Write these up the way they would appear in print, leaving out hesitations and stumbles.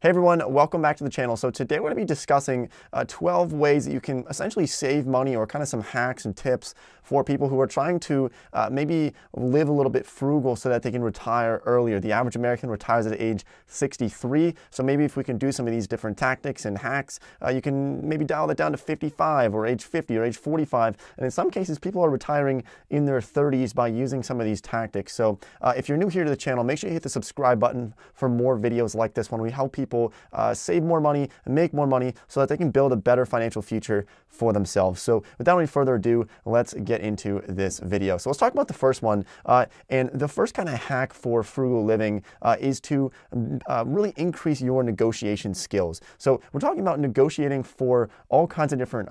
Hey everyone, welcome back to the channel. So today we're going to be discussing 12 ways that you can essentially save money, or kind of some hacks and tips for people who are trying to maybe live a little bit frugal so that they can retire earlier. The average American retires at age 63. So maybe if we can do some of these different tactics and hacks, you can maybe dial that down to 55 or age 50 or age 45. And in some cases, people are retiring in their 30s by using some of these tactics. So if you're new here to the channel, make sure you hit the subscribe button for more videos like this one. We help people save more money and make more money so that they can build a better financial future for themselves. So without any further ado, let's get into this video. So let's talk about the first one. And the first kind of hack for frugal living is to really increase your negotiation skills. So we're talking about negotiating for all kinds of different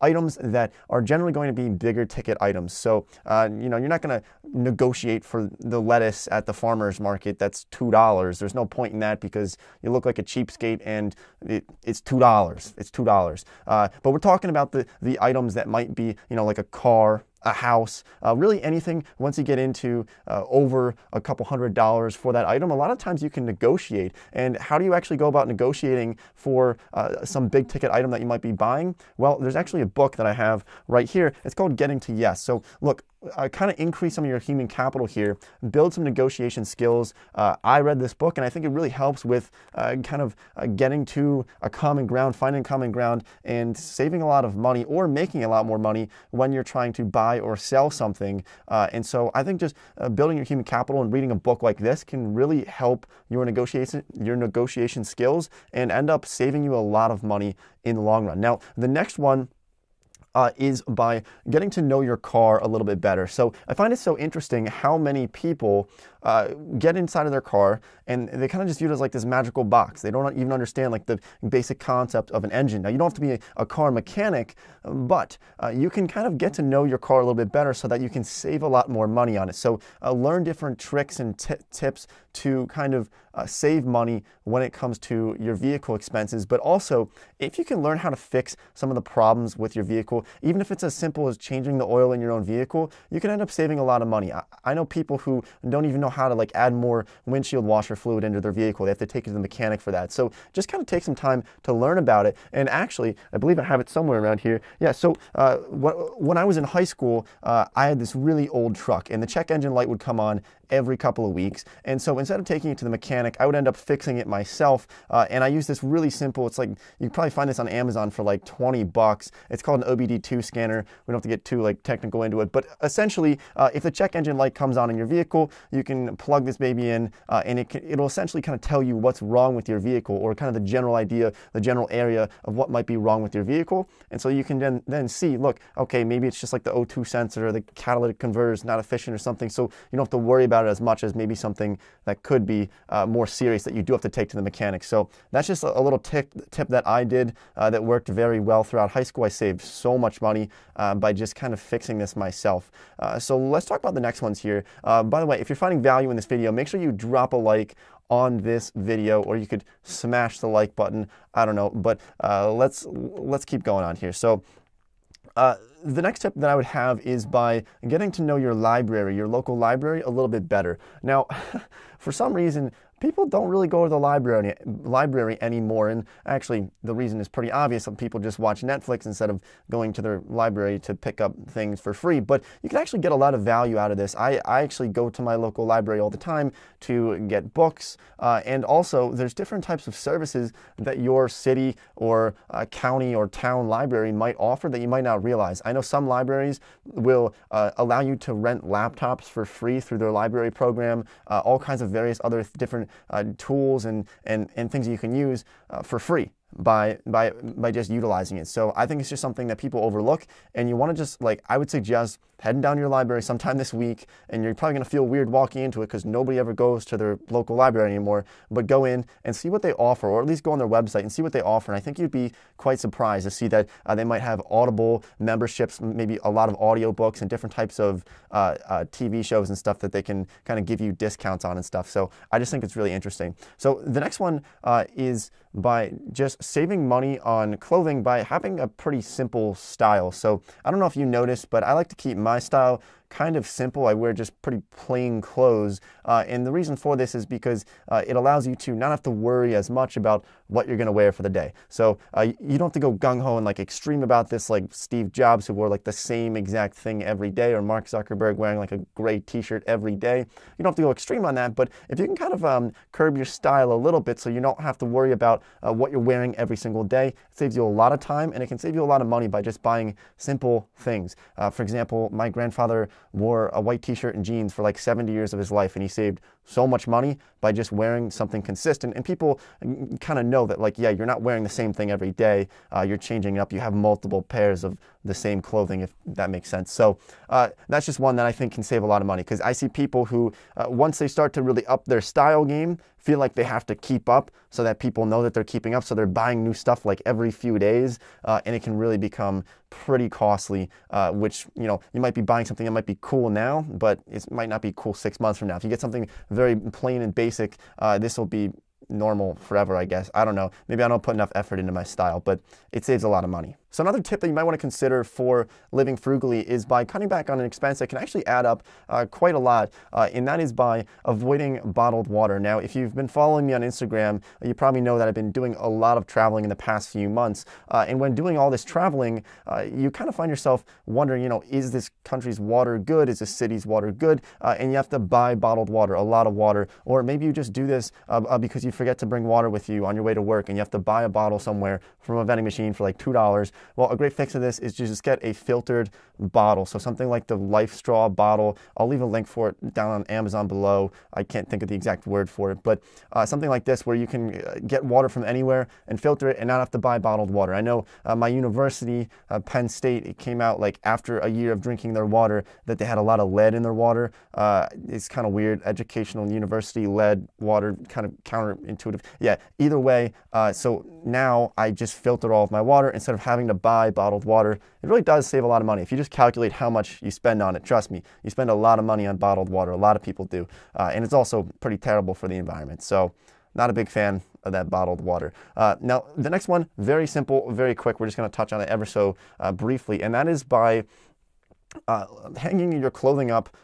items that are generally going to be bigger ticket items. So you're not going to negotiate for the lettuce at the farmer's market that's $2. There's no point in that because you look like a cheapskate and it's $2. It's $2. But we're talking about the items that might be, like a car, a house, really anything. Once you get into over a couple $100s for that item, a lot of times you can negotiate. And how do you actually go about negotiating for some big ticket item that you might be buying? Well, there's actually a book that I have right here. It's called Getting to Yes. So look, kind of increase some of your human capital here, build some negotiation skills. I read this book and I think it really helps with getting to a common ground, finding common ground, and saving a lot of money or making a lot more money when you're trying to buy or sell something. And so I think just building your human capital and reading a book like this can really help your negotiation skills and end up saving you a lot of money in the long run. Now, the next one is by getting to know your car a little bit better. So I find it so interesting how many people get inside of their car and they kind of just view it as like this magical box. They don't even understand like the basic concept of an engine. Now, you don't have to be a car mechanic, but you can kind of get to know your car a little bit better so that you can save a lot more money on it. So learn different tricks and tips to kind of save money when it comes to your vehicle expenses. But also, if you can learn how to fix some of the problems with your vehicle, even if it's as simple as changing the oil in your own vehicle, you can end up saving a lot of money. I know people who don't even know how to add more windshield washer fluid into their vehicle. They have to take it to the mechanic for that. So just kind of take some time to learn about it. And actually, I believe I have it somewhere around here. Yeah, so when I was in high school, I had this really old truck and the check engine light would come on every couple of weeks. And so instead of taking it to the mechanic, I would end up fixing it myself. And I use this really simple, it's like, you can probably find this on Amazon for like 20 bucks. It's called an OBD2 scanner. We don't have to get too technical into it, but essentially, if the check engine light comes on in your vehicle, you can plug this baby in and it'll essentially kind of tell you what's wrong with your vehicle, or kind of the general idea, the general area of what might be wrong with your vehicle. And so you can then see, look, okay, maybe it's just like the O2 sensor or the catalytic converter is not efficient or something. So you don't have to worry about it as much as maybe something that could be more serious that you do have to take to the mechanic. So that's just a little tip that I did that worked very well throughout high school. I saved so much money by just kind of fixing this myself. So let's talk about the next ones here. By the way, if you're finding value in this video, make sure you drop a like on this video, or you could smash the like button. I don't know, but let's keep going on here. So the next tip that I would have is by getting to know your library, your local library, a little bit better. Now, for some reason, people don't really go to the library anymore, and actually the reason is pretty obvious. Some people just watch Netflix instead of going to their library to pick up things for free, but you can actually get a lot of value out of this. I actually go to my local library all the time to get books, and also there's different types of services that your city or county or town library might offer that you might not realize. I know some libraries will allow you to rent laptops for free through their library program, all kinds of various other different tools and things you can use for free by just utilizing it. So I think it's just something that people overlook, and you want to just, I would suggest heading down to your library sometime this week, and you're probably going to feel weird walking into it because nobody ever goes to their local library anymore, but go in and see what they offer, or at least go on their website and see what they offer. And I think you'd be quite surprised to see that they might have Audible memberships, maybe a lot of audiobooks and different types of TV shows and stuff that they can kind of give you discounts on and stuff. So I just think it's really interesting. So the next one is by just saving money on clothing by having a pretty simple style. So I don't know if you noticed, but I like to keep my style kind of simple. I wear just pretty plain clothes, and the reason for this is because it allows you to not have to worry as much about what you're going to wear for the day. So you don't have to go gung-ho and like extreme about this like Steve Jobs, who wore like the same exact thing every day, or Mark Zuckerberg wearing like a gray t-shirt every day. You don't have to go extreme on that, but if you can kind of curb your style a little bit so you don't have to worry about what you're wearing every single day, it saves you a lot of time, and it can save you a lot of money by just buying simple things. For example, my grandfather wore a white t-shirt and jeans for like 70 years of his life, and he saved so much money by just wearing something consistent. And people kind of know that, like, yeah, you're not wearing the same thing every day. You're changing it up. You have multiple pairs of the same clothing, if that makes sense. So that's just one that I think can save a lot of money, because I see people who, once they start to really up their style game, feel like they have to keep up so that people know that they're keeping up. So they're buying new stuff like every few days, and it can really become pretty costly, which, you know, you might be buying something that might be cool now, but it might not be cool 6 months from now. If you get something very plain and basic, this will be normal forever, I guess. I don't know. Maybe I don't put enough effort into my style, but it saves a lot of money. So another tip that you might want to consider for living frugally is by cutting back on an expense that can actually add up quite a lot, and that is by avoiding bottled water. Now, if you've been following me on Instagram, you probably know that I've been doing a lot of traveling in the past few months, and when doing all this traveling, you kind of find yourself wondering, you know, is this country's water good? Is this city's water good? And you have to buy bottled water, a lot of water, or maybe you just do this because you forget to bring water with you on your way to work, and you have to buy a bottle somewhere from a vending machine for like $2. Well, a great fix to this is to just get a filtered bottle. So something like the Life Straw bottle. I'll leave a link for it down on Amazon below. I can't think of the exact word for it, but something like this where you can get water from anywhere and filter it and not have to buy bottled water. I know my university, Penn State, it came out like after a year of drinking their water that they had a lot of lead in their water. It's kind of weird. Educational university lead water, kind of counterintuitive. Yeah, either way, so now I just filter all of my water instead of having to buy bottled water. It really does save a lot of money. If you just calculate how much you spend on it, trust me, you spend a lot of money on bottled water. A lot of people do. And it's also pretty terrible for the environment. So not a big fan of that bottled water. Now, the next one, very simple, very quick. We're just going to touch on it ever so briefly. And that is by hanging your clothing up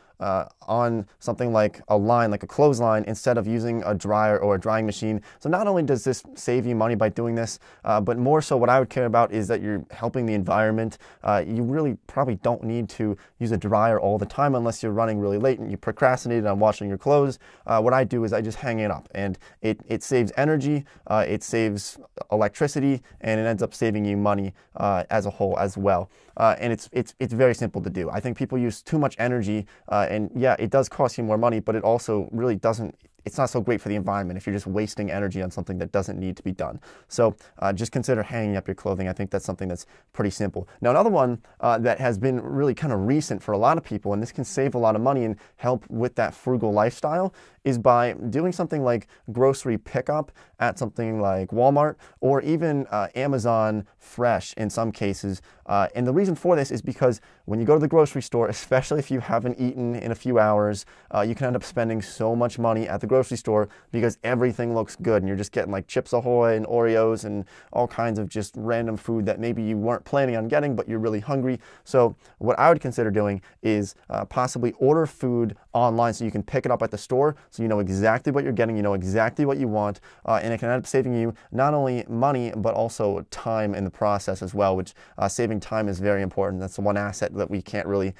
on something like a line, like a clothesline, instead of using a dryer or a drying machine. So not only does this save you money by doing this, but more so what I would care about is that you're helping the environment. You really probably don't need to use a dryer all the time unless you're running really late and you procrastinated on washing your clothes. What I do is I just hang it up, and it saves energy, it saves electricity, and it ends up saving you money as a whole as well. And it's very simple to do. I think people use too much energy, and yeah, it does cost you more money, but it also really doesn't, it's not so great for the environment if you're just wasting energy on something that doesn't need to be done. So just consider hanging up your clothing. I think that's something that's pretty simple. Now, another one that has been really kind of recent for a lot of people, and this can save a lot of money and help with that frugal lifestyle, is by doing something like grocery pickup at something like Walmart or even Amazon Fresh in some cases. And the reason for this is because when you go to the grocery store, especially if you haven't eaten in a few hours, you can end up spending so much money at the grocery store because everything looks good and you're just getting like Chips Ahoy and Oreos and all kinds of just random food that maybe you weren't planning on getting, but you're really hungry. So what I would consider doing is possibly order food online so you can pick it up at the store, so you know exactly what you're getting, you know exactly what you want, and it can end up saving you not only money but also time in the process as well, which saving time is very important. That's the one asset that we can't really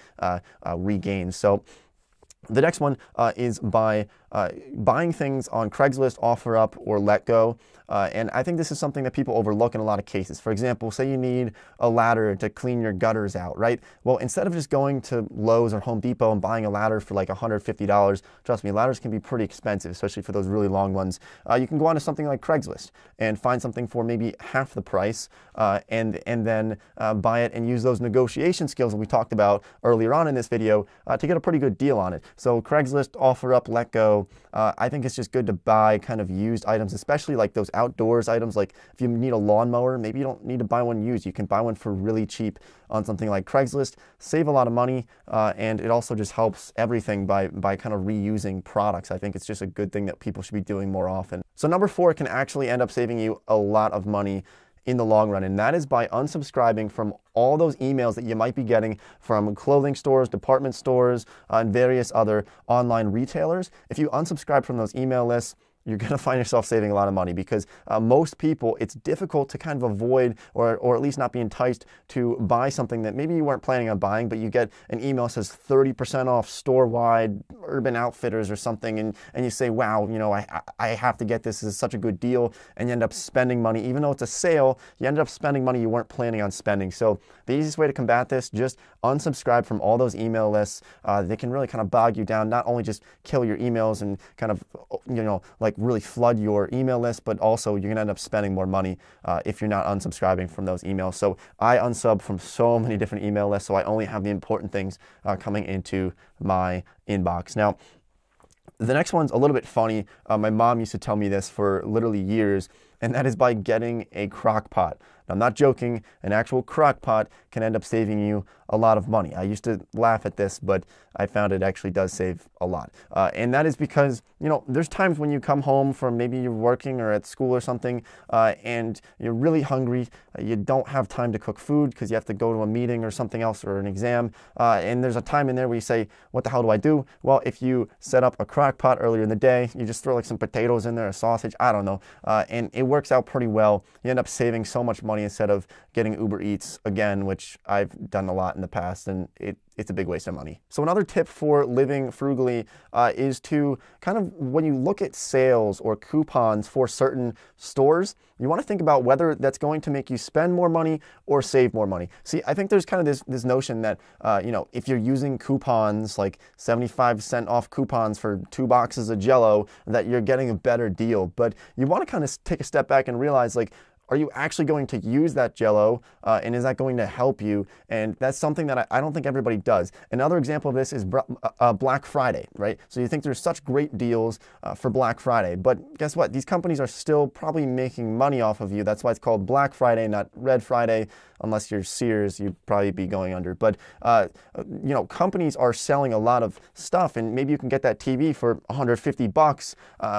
regain. So the next one is by buying things on Craigslist, OfferUp, or Letgo. And I think this is something that people overlook in a lot of cases. For example, say you need a ladder to clean your gutters out, right? Well, instead of just going to Lowe's or Home Depot and buying a ladder for like $150, trust me, ladders can be pretty expensive, especially for those really long ones. You can go onto something like Craigslist and find something for maybe half the price, and then buy it and use those negotiation skills that we talked about earlier on in this video to get a pretty good deal on it. So Craigslist, OfferUp, Letgo, I think it's just good to buy kind of used items, especially like those outdoors items. Like if you need a lawnmower, maybe you don't need to buy one used. You can buy one for really cheap on something like Craigslist, save a lot of money, and it also just helps everything by kind of reusing products. I think it's just a good thing that people should be doing more often. So number 4 can actually end up saving you a lot of money, in the long run, and that is by unsubscribing from all those emails that you might be getting from clothing stores, department stores, and various other online retailers. If you unsubscribe from those email lists, you're going to find yourself saving a lot of money, because most people, it's difficult to kind of avoid or at least not be enticed to buy something that maybe you weren't planning on buying, but you get an email that says 30% off store-wide Urban Outfitters or something, and you say, wow, you know, I have to get this. This is such a good deal, and you end up spending money. Even though it's a sale, you end up spending money you weren't planning on spending. So the easiest way to combat this, just unsubscribe from all those email lists. They can really kind of bog you down, not only just kill your emails and kind of, you know, like really flood your email list, but also you're gonna end up spending more money if you're not unsubscribing from those emails. So I unsub from so many different email lists, so I only have the important things coming into my inbox. Now, the next one's a little bit funny. My mom used to tell me this for literally years, and that is by getting a Crock-Pot. Now, I'm not joking, an actual Crock-Pot can end up saving you a lot of money. I used to laugh at this, but I found it actually does save a lot. And that is because, you know, there's times when you come home from maybe you're working or at school or something, and you're really hungry. You don't have time to cook food because you have to go to a meeting or something else or an exam. And there's a time in there where you say, what the hell do I do? Well, if you set up a Crock-Pot earlier in the day, you just throw like some potatoes in there, a sausage, I don't know, and it works out pretty well. You end up saving so much money instead of getting Uber Eats again, which I've done a lot in the past, and it's a big waste of money. So another tip for living frugally is to kind of, when you look at sales or coupons for certain stores, you want to think about whether that's going to make you spend more money or save more money. See, I think there's kind of this notion that, you know, if you're using coupons, like 75% off coupons for 2 boxes of Jell-O, that you're getting a better deal. But you want to kind of take a step back and realize, like, are you actually going to use that Jell-O, and is that going to help you? And that's something that I don't think everybody does. Another example of this is Black Friday, right? So you think there's such great deals for Black Friday, but guess what? These companies are still probably making money off of you. That's why it's called Black Friday, not Red Friday. Unless you're Sears, you'd probably be going under. But you know, companies are selling a lot of stuff, and maybe you can get that TV for $150,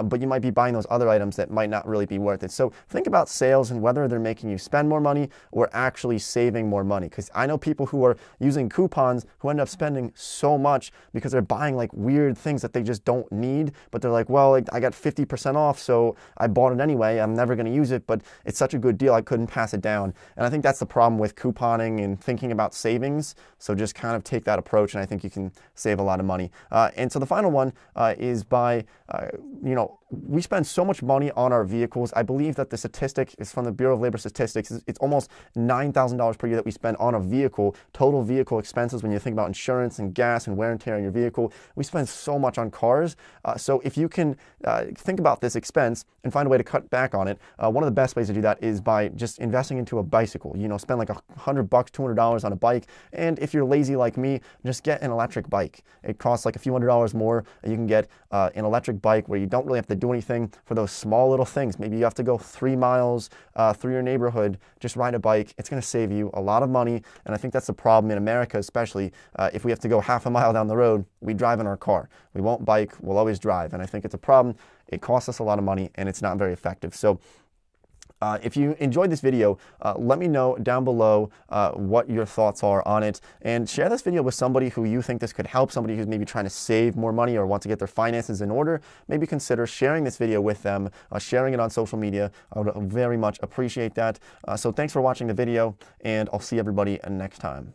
but you might be buying those other items that might not really be worth it. So think about sales and whether they're making you spend more money or actually saving more money. Because I know people who are using coupons who end up spending so much because they're buying like weird things that they just don't need, but they're like, well, like, I got 50% off, so I bought it anyway. I'm never going to use it, but it's such a good deal, I couldn't pass it down. And I think that's the problem with couponing and thinking about savings. So just kind of take that approach, and I think you can save a lot of money. And so the final one is by, you know, we spend so much money on our vehicles. I believe that the statistic is from the Bureau of Labor Statistics. It's almost $9,000 per year that we spend on a vehicle, total vehicle expenses when you think about insurance and gas and wear and tear on your vehicle. We spend so much on cars. So if you can think about this expense and find a way to cut back on it, one of the best ways to do that is by just investing into a bicycle. You know, spend like $100, $200 on a bike. And if you're lazy like me, just get an electric bike. It costs like a few $100s more, and you can get an electric bike where you don't really have to do anything for those small little things. Maybe you have to go 3 miles through your neighborhood, just ride a bike. It's going to save you a lot of money, and I think that's the problem in America, especially if we have to go half a mile down the road, we drive in our car. We won't bike, we'll always drive, and I think it's a problem. It costs us a lot of money, and it's not very effective. So if you enjoyed this video, let me know down below what your thoughts are on it, and share this video with somebody who you think this could help, somebody who's maybe trying to save more money or want to get their finances in order. Maybe consider sharing this video with them, sharing it on social media. I would very much appreciate that. So thanks for watching the video, and I'll see everybody next time.